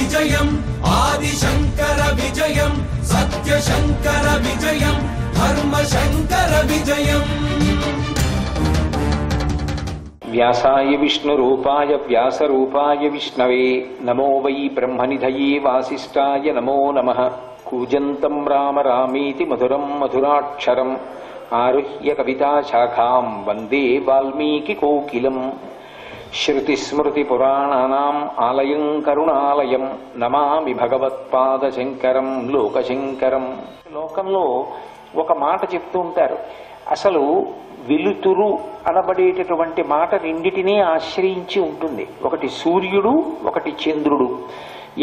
విజయం ఆదిశంకర విజయం సత్యశంకర విజయం ధర్మశంకర విజయం. వ్యాసాయ విష్ణురూపాయ వ్యాసరూపాయ విష్ణవే నమో వై బ్రహ్మనిధయే వాసిష్ఠాయ నమో నమః. కూజంతం రామ రామేతి మధురం మధురాక్షరం ఆరుహ్య కవితాశాఖాం వందే వాల్మీకి కోకిలం. శృతిస్మృతిపురాణానాం ఆలయం కరుణాలయం నమామి భగవత్పాదశంకరం లోకశంకరం. లోకంలో ఒక మాట చెప్తూ ఉంటారు, అసలు వెలుతురు అనబడేటటువంటి మాట రెండిటినే ఆశ్రయించి ఉంటుంది. ఒకటి సూర్యుడు, ఒకటి చంద్రుడు.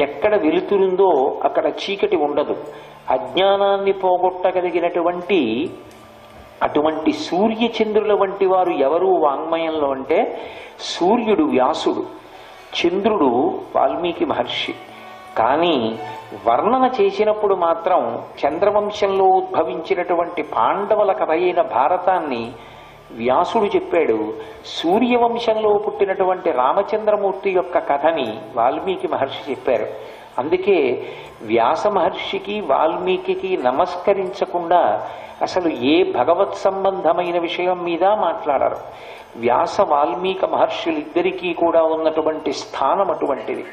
ఎక్కడ వెలుతురుందో అక్కడ చీకటి ఉండదు. అజ్ఞానాన్ని పోగొట్టగలిగినటువంటి అటువంటి సూర్యచంద్రుల వంటి వారు ఎవరు వాంగ్మయంలో అంటే సూర్యుడు వ్యాసుడు, చంద్రుడు వాల్మీకి మహర్షి. కానీ వర్ణన చేసినప్పుడు మాత్రం చంద్రవంశంలో ఉద్భవించినటువంటి పాండవుల కథ అయిన భారతాన్ని వ్యాసుడు చెప్పాడు. సూర్యవంశంలో పుట్టినటువంటి రామచంద్రమూర్తి యొక్క కథని వాల్మీకి మహర్షి చెప్పారు. అందుకే వ్యాస మహర్షికి వాల్మీకి నమస్కరించకుండా అసలు ఏ భగవత్ సంబంధమైన విషయం మీద మాట్లాడారు. వ్యాస వాల్మీక మహర్షులిద్దరికీ కూడా ఉన్నటువంటి స్థానం అటువంటిది.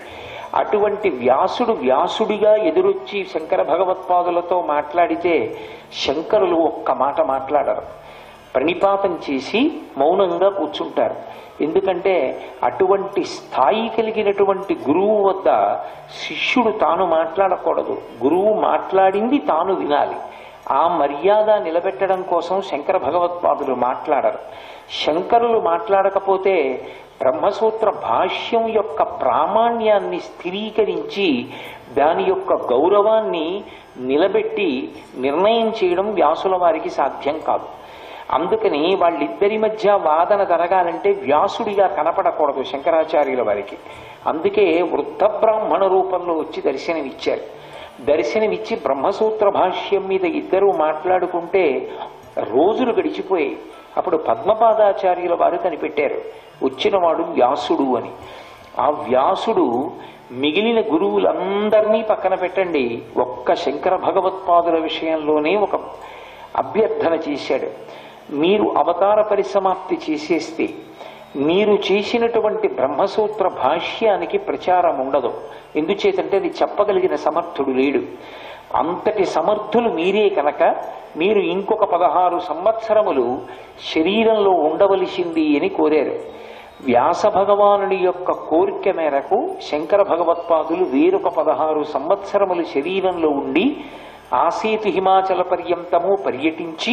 అటువంటి వ్యాసుడు వ్యాసుడిగా ఎదురొచ్చి శంకర భగవత్పాదులతో మాట్లాడితే శంకరులు ఒక్క మాట మాట్లాడరు, ప్రణిపాతం చేసి మౌనంగా కూర్చుంటారు. ఎందుకంటే అటువంటి స్థాయి కలిగినటువంటి గురువు వద్ద శిష్యుడు తాను మాట్లాడకూడదు, గురువు మాట్లాడింది తాను వినాలి. ఆ మర్యాద నిలబెట్టడం కోసం శంకర భగవత్పాదులు మాట్లాడరు. శంకరులు మాట్లాడకపోతే బ్రహ్మసూత్ర భాష్యం యొక్క ప్రామాణ్యాన్ని స్థిరీకరించి దాని యొక్క గౌరవాన్ని నిలబెట్టి నిర్ణయం చేయడం వ్యాసుల వారికి సాధ్యం కాదు. అందుకని వాళ్ళిద్దరి మధ్య వాదన జరగాలంటే వ్యాసుడిగా కనపడకూడదు శంకరాచార్యుల వారికి. అందుకే వృద్ధ బ్రాహ్మణ రూపంలో వచ్చి దర్శనమిచ్చారు. దర్శనమిచ్చి బ్రహ్మసూత్ర భాష్యం మీద ఇద్దరూ మాట్లాడుకుంటే రోజులు గడిచిపోయాయి. అప్పుడు పద్మపాదాచార్యుల వారు కనిపెట్టారు, వచ్చినవాడు వ్యాసుడు అని. ఆ వ్యాసుడు మిగిలిన గురువులందరినీ పక్కన పెట్టండి, ఒక్క శంకర భగవత్పాదుల విషయంలోనే ఒక అభ్యర్థన చేశాడు. మీరు అవతార పరిసమాప్తి చేసేస్తే మీరు చేసినటువంటి బ్రహ్మసూత్ర భాష్యానికి ప్రచారం ఉండదు. ఎందుచేతంటే అది చెప్పగలిగిన సమర్థుడు లేడు. అంతటి సమర్థులు మీరే కనుక మీరు ఇంకొక 16 సంవత్సరములు శరీరంలో ఉండవలసింది అని కోరారు. వ్యాస భగవానుడి యొక్క కోరిక మేరకు శంకర భగవత్పాదులు వేరొక 16 సంవత్సరములు శరీరంలో ఉండి ఆసేతు హిమాచల పర్యంతము పర్యటించి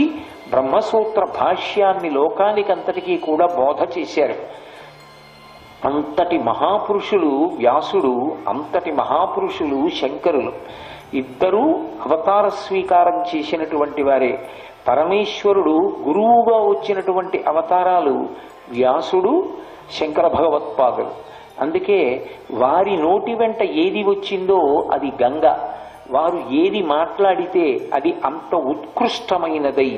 బ్రహ్మసూత్ర భాష్యాన్ని లోకానికంతటికీ కూడా బోధ చేశారు. అంతటి మహాపురుషులు వ్యాసుడు, అంతటి మహాపురుషులు శంకరులు. ఇద్దరూ అవతార స్వీకారం చేసినటువంటి వారే. పరమేశ్వరుడు గురువుగా వచ్చినటువంటి అవతారాలు వ్యాసుడు, శంకర భగవత్పాదులు. అందుకే వారి నోటి వెంట ఏది వచ్చిందో అది గంగ. వారు ఏది మాట్లాడితే అది అంత ఉత్కృష్టమైనదై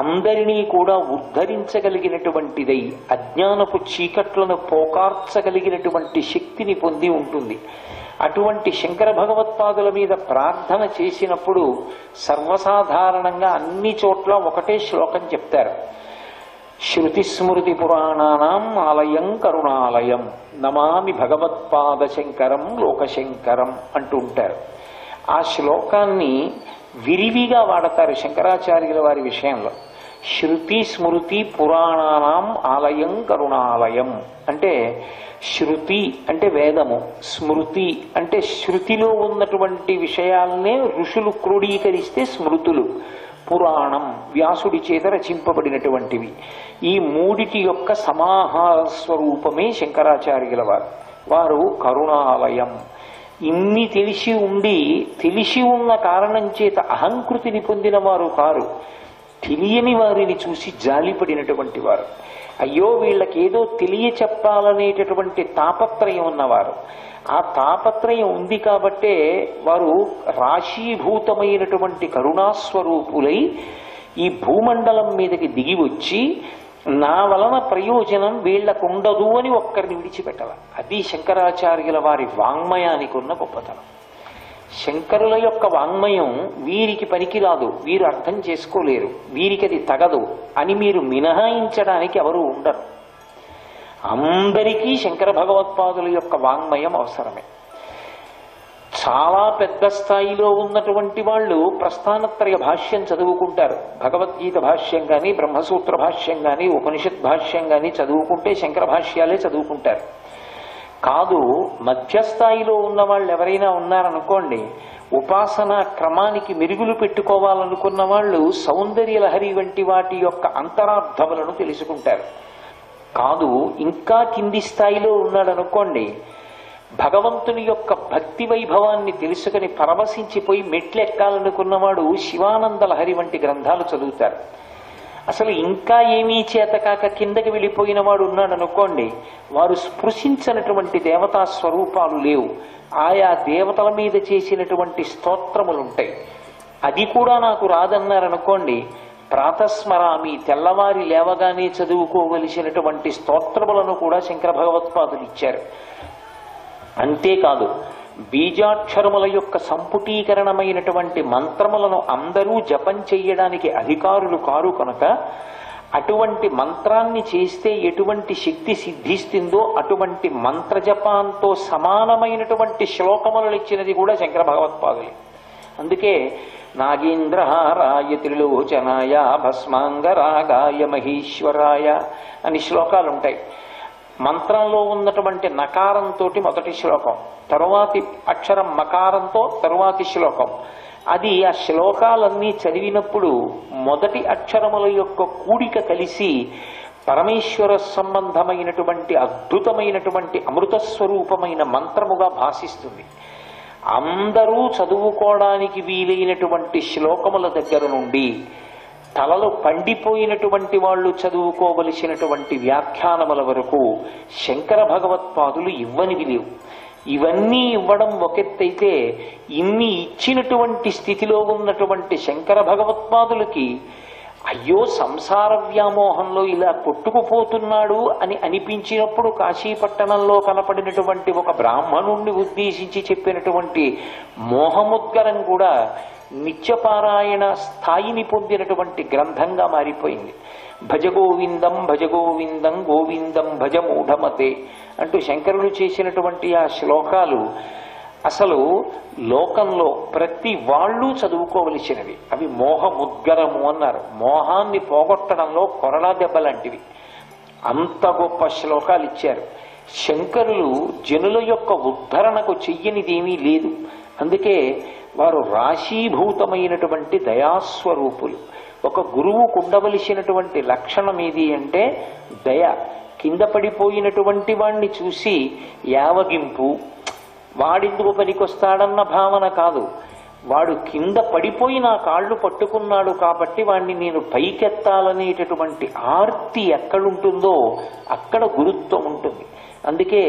అందరినీ కూడా ఉద్ధరించగలిగినటువంటిదై అజ్ఞానపు చీకట్లను పోకార్చగలిగినటువంటి శక్తిని పొంది ఉంటుంది. అటువంటి శంకర భగవత్పాదుల మీద ప్రార్థన చేసినప్పుడు సర్వసాధారణంగా అన్ని చోట్ల ఒకటే శ్లోకం చెప్తారు, శృతిస్మృతి పురాణానాం ఆలయం కరుణాలయం నమామి భగవత్పాదశంకరం లోకశంకరం అంటూ ఉంటారు. ఆ శ్లోకాన్ని విరివిగా వాడతారు శంకరాచార్యుల వారి విషయంలో. శృతి స్మృతి పురాణానాం ఆలయం కరుణాలయం అంటే శృతి అంటే వేదము, స్మృతి అంటే శృతిలో ఉన్నటువంటి విషయాలనే ఋషులు క్రోడీకరిస్తే స్మృతులు, పురాణం వ్యాసుడి చేత రచింపబడినటువంటివి. ఈ మూడిటి యొక్క సమాహార స్వరూపమే శంకరాచార్యుల వారు. వారు కరుణాలయం. ఇన్ని తెలిసి ఉన్న కారణం చేత అహంకృతిని పొందిన వారు కారు, తెలియని వారిని చూసి జాలిపడినటువంటి వారు. అయ్యో వీళ్ళకేదో తెలియ చెప్పాలనేటటువంటి తాపత్రయం ఉన్నవారు. ఆ తాపత్రయం ఉంది కాబట్టే వారు రాశీభూతమైనటువంటి కరుణాస్వరూపులై ఈ భూమండలం మీదకి దిగి వచ్చి నా వలన ప్రయోజనం వీళ్లకుండదు అని ఒక్కరిని విడిచిపెట్టాల. అది శంకరాచార్యుల వారి వాంగ్మయానికి ఉన్న గొప్పతనం. శంకరుల యొక్క వాంగ్మయం వీరికి పనికిరాదు, వీరు అర్థం చేసుకోలేరు, వీరికి అది తగదు అని మీరు మినహాయించడానికి ఎవరు ఉండరు. అందరికీ శంకర భగవత్పాదుల యొక్క వాంగ్మయం అవసరమే. చాలా పెద్ద స్థాయిలో ఉన్నటువంటి వాళ్ళు ప్రస్థానత్రయ భాష్యం చదువుకుంటారు. భగవద్గీత భాష్యం కానీ, బ్రహ్మసూత్ర భాష్యం కానీ, ఉపనిషత్ భాష్యం కానీ చదువుకుంటే శంకర భాష్యాలే చదువుకుంటారు. కాదు, మధ్యస్థాయిలో ఉన్న వాళ్ళు ఎవరైనా ఉన్నారనుకోండి, ఉపాసనా క్రమానికి మెరుగులు పెట్టుకోవాలనుకున్న వాళ్ళు సౌందర్యలహరి వంటి వాటి యొక్క అంతరార్థములను తెలుసుకుంటారు. కాదు, ఇంకా కింది స్థాయిలో ఉన్నాడనుకోండి, భగవంతుని యొక్క భక్తి వైభవాన్ని తెలుసుకుని పరవశించిపోయి మెట్లెక్కాలనుకున్నవాడు శివానంద లహరి వంటి గ్రంథాలు చదువుతారు. అసలు ఇంకా ఏమీ చేతకాక కిందకి వెళ్ళిపోయిన వాడు ఉన్నాడు అనుకోండి, వారు స్పృశించినటువంటి దేవతా స్వరూపాలు లేవు, ఆయా దేవతల మీద చేసినటువంటి స్తోత్రములుంటాయి. అది కూడా నాకు రాదన్నారనుకోండి, ప్రాతస్మరామి తెల్లవారి లేవగానే చదువుకోవలసినటువంటి స్తోత్రములను కూడా శంకర భగవత్పాదులు ఇచ్చారు. అంతేకాదు, బీజాక్షరముల యొక్క సంపుటీకరణమైనటువంటి మంత్రములను అందరూ జపం చెయ్యడానికి అధికారులు కారు కనుక అటువంటి మంత్రాన్ని చేస్తే ఎటువంటి శక్తి సిద్ధిస్తుందో అటువంటి మంత్రజపాంతో సమానమైనటువంటి శ్లోకములను ఇచ్చినది కూడా శంకర భగవత్పాదులే. అందుకే నాగేంద్రహారాయ త్రిలోచనాయ భస్మాంగరాగాయ మహేశ్వరాయ అని శ్లోకాలుంటాయి. మంత్రంలో ఉన్నటువంటి నకారంతో మొదటి శ్లోకం, తరువాతి అక్షరం మకారంతో తరువాతి శ్లోకం. అది ఆ శ్లోకాలన్నీ చదివినప్పుడు మొదటి అక్షరముల యొక్క కూడిక కలిసి పరమేశ్వర సంబంధమైనటువంటి అద్భుతమైనటువంటి అమృతస్వరూపమైన మంత్రముగా భాషిస్తుంది. అందరూ చదువుకోవడానికి వీలైనటువంటి శ్లోకముల దగ్గర నుండి తలలు పండిపోయినటువంటి వాళ్ళు చదువుకోవలసినటువంటి వ్యాఖ్యానముల వరకు శంకర భగవత్పాదులు ఇవ్వనివి లేవు. ఇవన్నీ ఇవ్వడం ఒకెత్తైతే, ఇన్ని ఇచ్చినటువంటి స్థితిలో ఉన్నటువంటి శంకర భగవత్పాదులకి అయ్యో సంసార వ్యామోహంలో ఇలా కొట్టుకుపోతున్నాడు అని అనిపించినప్పుడు కాశీపట్టణంలో కనపడినటువంటి ఒక బ్రాహ్మణుణ్ణి ఉద్దేశించి చెప్పినటువంటి మోహముద్గరం కూడా నిత్యపారాయణ స్థాయిని పొందినటువంటి గ్రంథంగా మారిపోయింది. భజగోవిందం భజగోవిందం గోవిందం భజ మూఢమతే అంటూ శంకరులు చేసినటువంటి ఆ శ్లోకాలు అసలు లోకంలో ప్రతి వాళ్ళు చదువుకోవలసినవి. అవి మోహముద్గరము అన్నారు. మోహాన్ని పోగొట్టడంలో కొరడా దెబ్బ లాంటివి. అంత గొప్ప శ్లోకాలు ఇచ్చారు. శంకరులు జనుల యొక్క ఉద్ధరణకు చెయ్యనిదేమీ లేదు. అందుకే వారు రాశీభూతమైనటువంటి దయాస్వరూపులు. ఒక గురువుకు ఉండవలసినటువంటి లక్షణం ఏది అంటే దయ. కింద పడిపోయినటువంటి వాణ్ణి చూసి యావగింపు, వాడిందుకు పనికొస్తాడన్న భావన కాదు. వాడు కింద పడిపోయి నా కాళ్ళు పట్టుకున్నాడు కాబట్టి వాణ్ణి నేను పైకెత్తాలనేటటువంటి ఆర్తి ఎక్కడుంటుందో అక్కడ గురుత్వం ఉంటుంది. అందుకే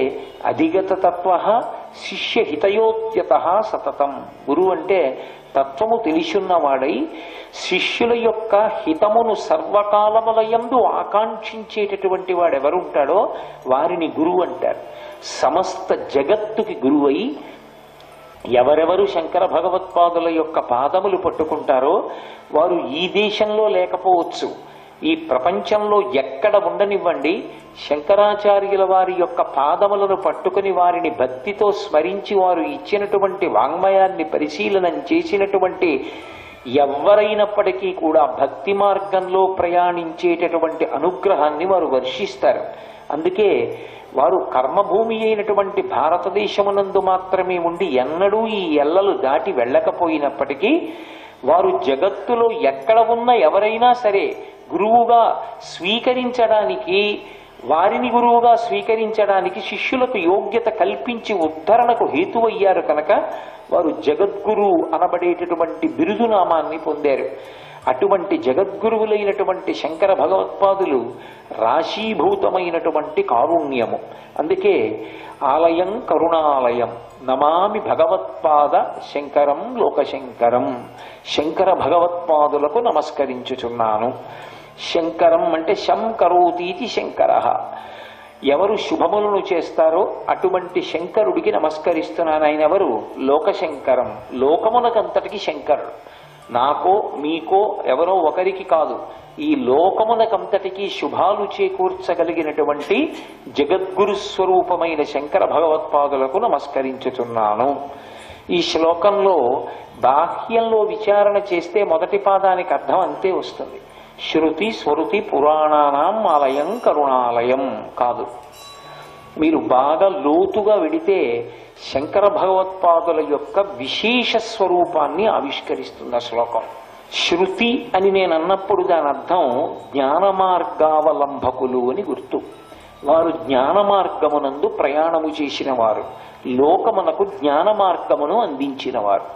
అధిగత తత్వ శిష్య హితయోద్యత సతతం. గురువు అంటే తత్వము తెలిసున్నవాడై శిష్యుల యొక్క హితమును సర్వకాలములయందు ఆకాంక్షించేటటువంటి వాడెవరుంటాడో వారిని గురువు అంటారు. సమస్త జగత్తుకి గురువై ఎవరెవరు శంకర భగవత్పాదుల యొక్క పాదములు పట్టుకుంటారో వారు ఈ దేశంలో లేకపోవచ్చు, ఈ ప్రపంచంలో ఎక్కడ ఉండనివ్వండి, శంకరాచార్యుల వారి యొక్క పాదములను పట్టుకుని వారిని భక్తితో స్మరించి వారు ఇచ్చినటువంటి వాంగ్మయాన్ని పరిశీలనం చేసినటువంటి ఎవరైనప్పటికీ కూడా భక్తి మార్గంలో ప్రయాణించేటటువంటి అనుగ్రహాన్ని వారు వర్షిస్తారు. అందుకే వారు కర్మభూమి అయినటువంటి భారతదేశమునందు మాత్రమే ఉండి ఎన్నడూ ఈ ఎల్లలు దాటి వెళ్ళకపోయినప్పటికీ వారు జగత్తులో ఎక్కడ ఉన్న ఎవరైనా సరే గురువుగా స్వీకరించడానికి, వారిని గురువుగా స్వీకరించడానికి శిష్యులకు యోగ్యత కల్పించి ఉద్ధరణకు హేతువయ్యారు కనుక వారు జగద్గురు అనబడేటటువంటి బిరుదునామాన్ని పొందారు. అటువంటి జగద్గురువులైనటువంటి శంకర భగవత్పాదులు రాశీభూతమైనటువంటి కారుణ్యము. అందుకే ఆలయం కరుణాలయం నమామి భగవత్పాద శంకరం లోకశంకరం. శంకర భగవత్పాదులకు నమస్కరించుచున్నాను. శంకరం అంటే శం కరోతీతి శంకర. ఎవరు శుభములను చేస్తారో అటువంటి శంకరుడికి నమస్కరిస్తున్నాను. ఆయన ఎవరు? లోకశంకరం, లోకమునకంతటికి శంకరుడు. నాకో మీకో ఎవరో ఒకరికి కాదు, ఈ లోకమునకంతటికీ శుభాలు చేకూర్చగలిగినటువంటి జగద్గురు స్వరూపమైన శంకర భగవత్పాదులకు నమస్కరించుతున్నాను. ఈ శ్లోకంలో బాహ్యంలో విచారణ చేస్తే మొదటి పాదానికి అర్థం అంతే వస్తుంది. శృతి స్మృతి పురాణానాం ఆలయం కరుణాలయం కాదు. మీరు బాగా లోతుగా వెడితే శంకర భగవత్పాదుల యొక్క విశేష స్వరూపాన్ని ఆవిష్కరిస్తుంది ఆ శ్లోకం. శృతి అని నేను అన్నప్పుడు దాని అర్థం జ్ఞాన మార్గావలంబకులు అని గుర్తు. వారు జ్ఞాన మార్గమునందు ప్రయాణము చేసిన వారు, లోకమునకు జ్ఞాన మార్గమును అందించిన వారు.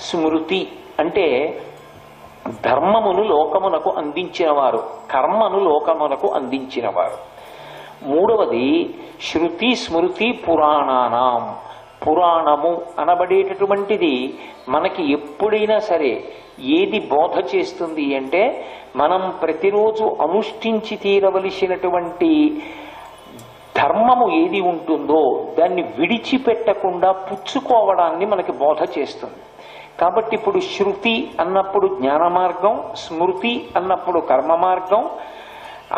స్మృతి అంటే ధర్మమును లోకమునకు అందించినవారు, కర్మను లోకమునకు అందించినవారు. మూడవది శృతి స్మృతి పురాణానాం. పురాణము అనబడేటటువంటిది మనకి ఎప్పుడైనా సరే ఏది బోధ చేస్తుంది అంటే, మనం ప్రతిరోజు అనుష్ఠించి తీరవలసినటువంటి ధర్మము ఏది ఉంటుందో దాన్ని విడిచిపెట్టకుండా పుచ్చుకోవడాన్ని మనకి బోధ చేస్తుంది. కాబట్టి ఇప్పుడు శృతి అన్నప్పుడు జ్ఞాన మార్గం, స్మృతి అన్నప్పుడు కర్మ మార్గం,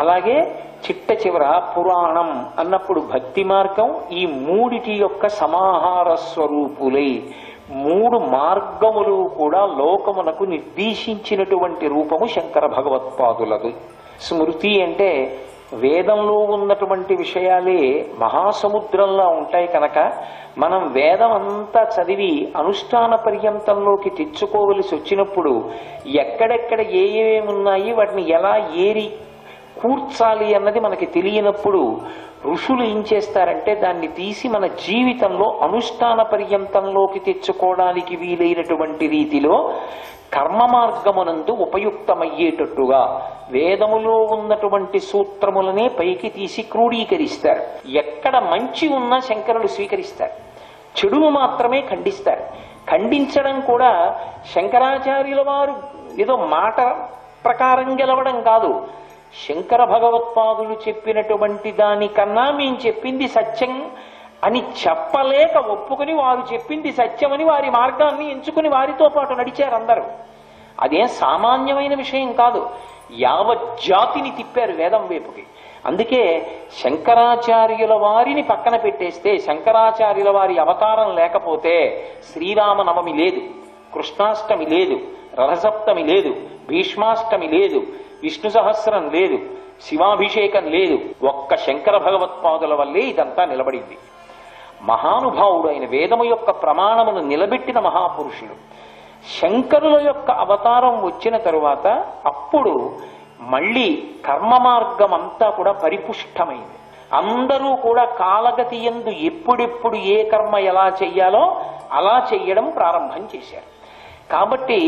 అలాగే చిట్ట చివర పురాణం అన్నప్పుడు భక్తి మార్గం. ఈ మూడిటి యొక్క సమాహార స్వరూపులై మూడు మార్గములు కూడా లోకమునకు నిర్దేశించినటువంటి రూపము శంకర భగవత్పాదులది. స్మృతి అంటే వేదంలో ఉన్నటువంటి విషయాలే మహాసముద్రంలా ఉంటాయి కనుక మనం వేదం అంతా చదివి అనుష్ఠాన పర్యంతంలోకి తెచ్చుకోవలసి వచ్చినప్పుడు ఎక్కడెక్కడ ఏమేమున్నాయి వాటిని ఎలా ఏరి కూర్చాలి అన్నది మనకి తెలియనప్పుడు ఋషులు ఏం చేస్తారంటే దాన్ని తీసి మన జీవితంలో అనుష్ఠాన పర్యంతంలోకి తెచ్చుకోవడానికి వీలైనటువంటి రీతిలో కర్మ మార్గమునందు ఉపయుక్తమయ్యేటట్టుగా వేదములో ఉన్నటువంటి సూత్రములనే పైకి తీసి క్రోడీకరిస్తారు. ఎక్కడ మంచి ఉన్నా శంకరులు స్వీకరిస్తారు, చెడును మాత్రమే ఖండిస్తారు. ఖండించడం కూడా శంకరాచార్యుల వారు ఏదో మాట ప్రకారం గెలవడం కాదు. శంకర భగవత్పాదులు చెప్పినటువంటి దానికన్నా మేము చెప్పింది సత్యం అని చెప్పలేక ఒప్పుకుని వారు చెప్పింది సత్యమని వారి మార్గాన్ని ఎంచుకుని వారితో పాటు నడిచారు అందరూ. అదేం సామాన్యమైన విషయం కాదు. యావజ్జాతిని తిప్పారు వేదం వైపుకి. అందుకే శంకరాచార్యుల వారిని పక్కన పెట్టేస్తే, శంకరాచార్యుల వారి అవతారం లేకపోతే శ్రీరామనవమి లేదు, కృష్ణాష్టమి లేదు, రథసప్తమి లేదు, భీష్మాష్టమి లేదు, విష్ణు సహస్రం లేదు, శివాభిషేకం లేదు. ఒక్క శంకర భగవత్పాదుల వల్లే ఇదంతా నిలబడింది. మహానుభావుడు అయిన వేదము యొక్క ప్రమాణమును నిలబెట్టిన మహాపురుషుడు. శంకరుల యొక్క అవతారం వచ్చిన తరువాత అప్పుడు మళ్ళీ కర్మ మార్గం అంతా కూడా పరిపుష్టమైంది. అందరూ కూడా కాలగతి యందు ఎప్పుడెప్పుడు ఏ కర్మ ఎలా చెయ్యాలో అలా చెయ్యడం ప్రారంభం చేశారు. కాబట్టి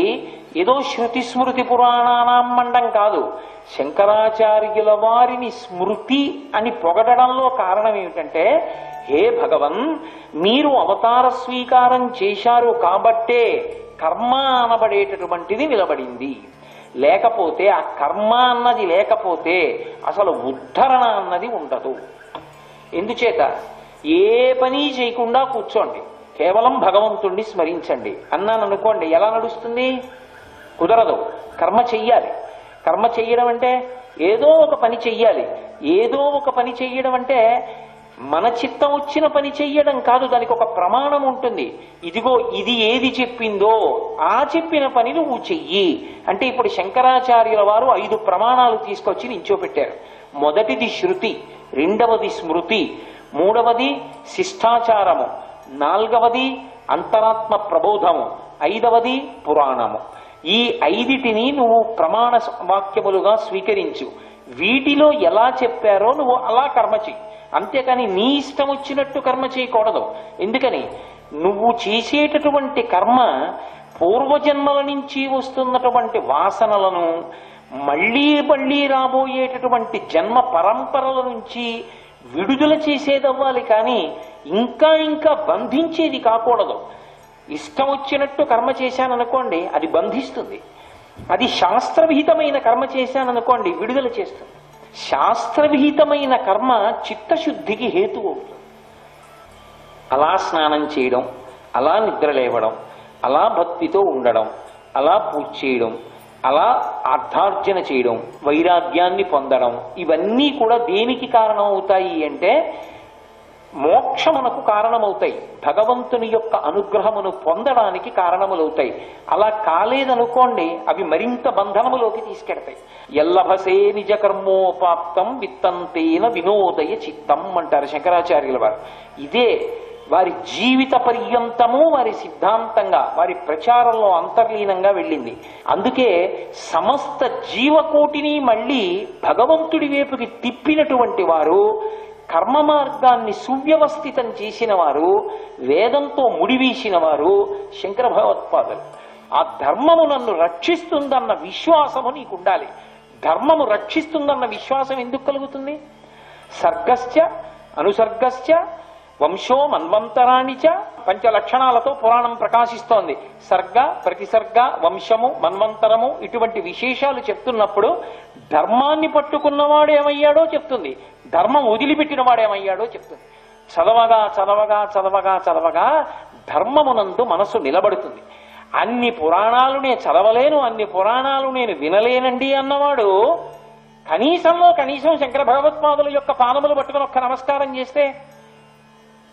ఏదో శృతి స్మృతి పురాణానాం మండం కాదు, శంకరాచార్యుల వారిని స్మృతి అని పొగడడంలో కారణం ఏమిటంటే, హే భగవన్, మీరు అవతార స్వీకారం చేశారు కాబట్టే కర్మ అనబడేటటువంటిది నిలబడింది. లేకపోతే ఆ కర్మ అన్నది లేకపోతే అసలు ఉద్ధరణ అన్నది ఉండదు. ఎందుచేత ఏ పని చేయకుండా కూర్చోండి, కేవలం భగవంతుణ్ణి స్మరించండి అన్నాను అనుకోండి, ఎలా నడుస్తుంది? కుదరదు. కర్మ చెయ్యాలి. కర్మ చెయ్యడం అంటే ఏదో ఒక పని చెయ్యాలి. ఏదో ఒక పని చెయ్యడం అంటే మన చిత్తం వచ్చిన పని చెయ్యడం కాదు, దానికి ఒక ప్రమాణం ఉంటుంది. ఇదిగో ఇది ఏది చెప్పిందో ఆ చెప్పిన పని నువ్వు చెయ్యి అంటే, ఇప్పుడు శంకరాచార్యుల వారు 5 ప్రమాణాలు తీసుకొచ్చి నించోపెట్టారు. మొదటిది శృతి, రెండవది స్మృతి, మూడవది శిష్టాచారము, నాలుగవది అంతరాత్మ ప్రబోధము, ఐదవది పురాణము. ఈ 5టిని నువ్వు ప్రమాణ వాక్యములుగా స్వీకరించు. వీటిలో ఎలా చెప్పారో నువ్వు అలా కర్మ చెయ్యి. అంతేకాని నీ ఇష్టం వచ్చినట్టు కర్మ చేయకూడదు. ఎందుకని? నువ్వు చేసేటటువంటి కర్మ పూర్వజన్మల నుంచి వస్తున్నటువంటి వాసనలను మళ్లీ మళ్లీ రాబోయేటటువంటి జన్మ పరంపరల నుంచి విడుదల చేసేదవ్వాలి, కానీ ఇంకా ఇంకా బంధించేది కాకూడదు. ఇష్టం వచ్చినట్టు కర్మ చేశాననుకోండి, అది బంధిస్తుంది. అది శాస్త్రవిహితమైన కర్మ చేశాననుకోండి విడుదల చేస్తుంది. శాస్త్రవిహితమైన కర్మ చిత్తశుద్ధికి హేతు అవుతుంది. అలా స్నానం చేయడం, అలా నిద్రలేవడం, అలా భక్తితో ఉండడం, అలా పూజ చేయడం, అలా అర్థార్జన చేయడం, వైరాగ్యాన్ని పొందడం, ఇవన్నీ కూడా దేనికి కారణం అవుతాయి అంటే మోక్షమునకు కారణమవుతాయి, భగవంతుని యొక్క అనుగ్రహమును పొందడానికి కారణములవుతాయి. అలా కాలేదనుకోండి అవి మరింత బంధనములోకి తీసుకెడతాయి. ఎల్లభసే నిజ కర్మోపాప్తం విత్తంతేన వినోదయ చిత్తం అంటారు శంకరాచార్యుల వారు. ఇదే వారి జీవిత పర్యంతము వారి సిద్ధాంతంగా వారి ప్రచారంలో అంతర్లీనంగా వెళ్ళింది. అందుకే సమస్త జీవకోటిని మళ్ళీ భగవంతుడి వైపుకి తిప్పినటువంటి వారు, కర్మ మార్గాన్ని సువ్యవస్థితం చేసిన వారు, వేదంతో ముడివీసిన వారు శంకర భగవత్పాదులు. ఆ ధర్మము నన్ను రక్షిస్తుందన్న విశ్వాసము నీకు ఉండాలి. ధర్మము రక్షిస్తుందన్న విశ్వాసం ఎందుకు కలుగుతుంది? సర్గశ్చ అనుసర్గశ్చ వంశో మన్వంతరాణి చ పంచలక్షణాలతో పురాణం ప్రకాశిస్తోంది. సర్గ, ప్రతిసర్గ, వంశము, మన్వంతరము ఇటువంటి విశేషాలు చెప్తున్నప్పుడు ధర్మాన్ని పట్టుకున్నవాడు ఏమయ్యాడో చెప్తుంది, ధర్మం వదిలిపెట్టిన వాడు ఏమయ్యాడో చెప్తుంది. చదవగా చదవగా చదవగా చదవగా ధర్మమునందు మనసు నిలబడుతుంది. అన్ని పురాణాలు నేను చదవలేను, అన్ని పురాణాలు నేను వినలేనండి అన్నవాడు కనీసంలో కనీసం శంకర భగవత్పాదుల యొక్క పాదములు పట్టుకుని ఒక్క నమస్కారం చేస్తే,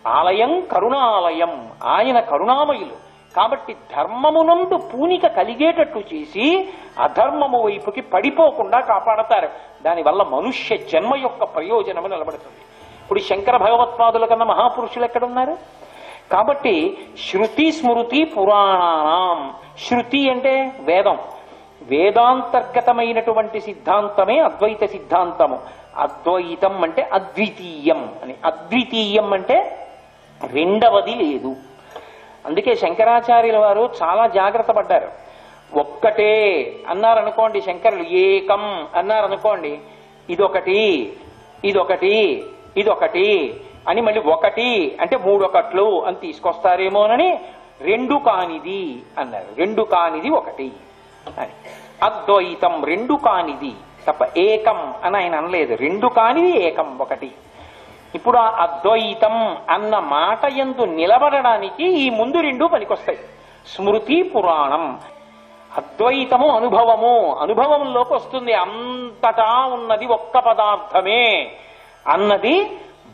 ఆలయం కరుణాలయం, ఆయన కరుణామయులు కాబట్టి ధర్మమునందు పూనిక కలిగేటట్టు చేసి అధర్మము వైపుకి పడిపోకుండా కాపాడతారు. దానివల్ల మనుష్య జన్మ యొక్క ప్రయోజనము నిలబడుతుంది. ఇప్పుడు శంకర భగవత్పాదుల కన్నా మహాపురుషులు ఎక్కడున్నారు? కాబట్టి శృతి స్మృతి పురాణానాం, శృతి అంటే వేదం, వేదాంతర్గతమైనటువంటి సిద్ధాంతమే అద్వైత సిద్ధాంతము. అద్వైతం అంటే అద్వితీయం అని, అద్వితీయం అంటే రెండవది లేదు. అందుకే శంకరాచార్యుల వారు చాలా జాగ్రత్త పడ్డారు. ఒక్కటే అన్నారనుకోండి శంకరులు, ఏకం అన్నారనుకోండి ఇదొకటి ఇదొకటి ఇదొకటి అని మళ్ళీ ఒకటి అంటే మూడొకట్లు అని తీసుకొస్తారేమోనని రెండు కానిది అన్నారు. రెండు కానిది ఒకటి అని. అద్వైతం రెండు కానిది తప్ప ఏకం అని ఆయన అనలేదు. రెండు కానిది ఏకం ఒకటి. ఇప్పుడు ఆ అద్వైతం అన్న మాట యందు నిలబడడానికి ఈ ముందు రెండు పనికొస్తాయి, స్మృతి పురాణం. అద్వైతము అనుభవము, అనుభవంలోకి వస్తుంది. అంతటా ఉన్నది ఒక్క పదార్థమే అన్నది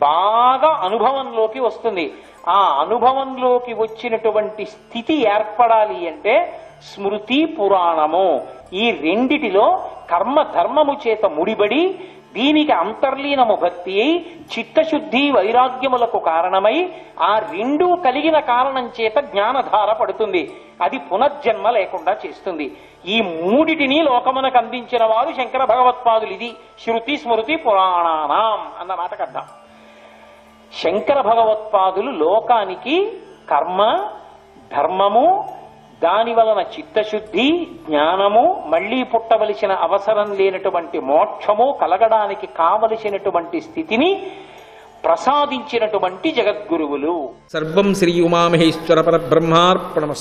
బాగా అనుభవంలోకి వస్తుంది. ఆ అనుభవంలోకి వచ్చినటువంటి స్థితి ఏర్పడాలి అంటే స్మృతి పురాణము. ఈ రెండిటిలో కర్మ ధర్మము చేత ముడిబడి దీనికి అంతర్లీనము భక్తి అయి చిత్తశుద్ధి వైరాగ్యములకు కారణమై ఆ రెండూ కలిగిన కారణం చేత జ్ఞానధార పడుతుంది. అది పునర్జన్మ లేకుండా చేస్తుంది. ఈ మూడిటిని లోకమునకు అందించిన వారు శంకర భగవత్పాదులు. ఇది శృతి స్మృతి పురాణానాం అన్న మాటకు అర్థం. శంకర భగవత్పాదులు లోకానికి కర్మ, ధర్మము, దాని వలన చిత్తశుద్ధి, జ్ఞానము, మళ్లీ పుట్టవలసిన అవసరం లేనటువంటి మోక్షము కలగడానికి కావలసినటువంటి స్థితిని ప్రసాదించినటువంటి జగద్గురువులు. సర్వం శ్రీ ఉమామహేశ్వర పరబ్రహ్మార్పణమస్తు.